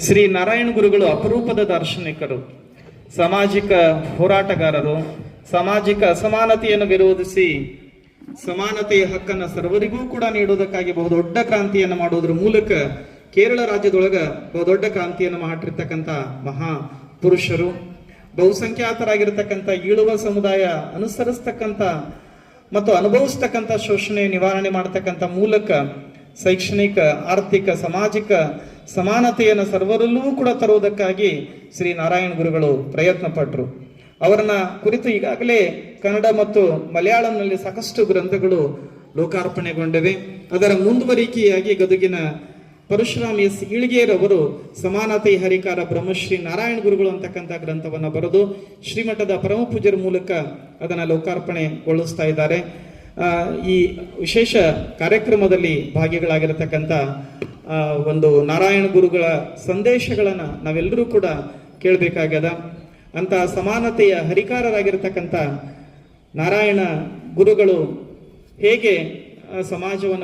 ಶ್ರೀ ನಾರಾಯಣ ಗುರುಗಳು ಅಪರೂಪದ ದಾರ್ಶನಿಕರು, ಸಾಮಾಜಿಕ ಹೋರಾಟಗಾರರು. ಸಾಮಾಜಿಕ ಅಸಮಾನತೆಯನ್ನು ವಿರೋಧಿಸಿ ಸಮಾನತೆಯ ಹಕ್ಕನ್ನು ಸರ್ವರಿಗೂ ಕೂಡ ನೀಡುವುದಕ್ಕಾಗಿ ಬಹುದೊಡ್ಡ ಕ್ರಾಂತಿಯನ್ನು ಮಾಡುವುದರ ಮೂಲಕ ಕೇರಳ ರಾಜ್ಯದೊಳಗ ಬಹುದೊಡ್ಡ ಕ್ರಾಂತಿಯನ್ನು ಮಾಡಿರ್ತಕ್ಕಂಥ ಮಹಾ ಪುರುಷರು. ಬಹುಸಂಖ್ಯಾತರಾಗಿರ್ತಕ್ಕಂಥ ಈಳುವ ಸಮುದಾಯ ಅನುಸರಿಸ್ತಕ್ಕಂಥ ಮತ್ತು ಅನುಭವಿಸ್ತಕ್ಕಂಥ ಶೋಷಣೆ ನಿವಾರಣೆ ಮಾಡತಕ್ಕಂಥ ಮೂಲಕ ಶೈಕ್ಷಣಿಕ, ಆರ್ಥಿಕ, ಸಾಮಾಜಿಕ ಸಮಾನತೆಯನ್ನು ಸರ್ವರಲ್ಲೂ ಕೂಡ ತರುವುದಕ್ಕಾಗಿ ಶ್ರೀ ನಾರಾಯಣ ಗುರುಗಳು ಪ್ರಯತ್ನ ಪಟ್ಟರು. ಅವರನ್ನ ಕುರಿತು ಈಗಾಗಲೇ ಕನ್ನಡ ಮತ್ತು ಮಲಯಾಳಂನಲ್ಲಿ ಸಾಕಷ್ಟು ಗ್ರಂಥಗಳು ಲೋಕಾರ್ಪಣೆಗೊಂಡಿವೆ. ಅದರ ಮುಂದುವರಿಕೆಯಾಗಿ ಗದುಗಿನ ಪರಶುರಾಮ್ ಎಸ್ ಇಳ್ಗೇರವರು ಸಮಾನತೆ ಹರಿಕಾರ ಬ್ರಹ್ಮಶ್ರೀ ನಾರಾಯಣ ಗುರುಗಳು ಅಂತಕ್ಕಂಥ ಗ್ರಂಥವನ್ನು ಬರೆದು ಶ್ರೀಮಠದ ಪರಮ ಪೂಜ್ಯರ ಮೂಲಕ ಅದನ್ನು ಲೋಕಾರ್ಪಣೆಗೊಳಿಸ್ತಾ ಇದ್ದಾರೆ. ಈ ವಿಶೇಷ ಕಾರ್ಯಕ್ರಮದಲ್ಲಿ ಭಾಗಿಗಳಾಗಿರತಕ್ಕಂಥ ಒಂದು ನಾರಾಯಣ ಗುರುಗಳ ಸಂದೇಶಗಳನ್ನು ನಾವೆಲ್ಲರೂ ಕೂಡ ಕೇಳಬೇಕಾಗ್ಯದ. ಅಂತ ಸಮಾನತೆಯ ಹರಿಕಾರರಾಗಿರ್ತಕ್ಕಂಥ ನಾರಾಯಣ ಗುರುಗಳು ಹೇಗೆ ಸಮಾಜವನ್ನು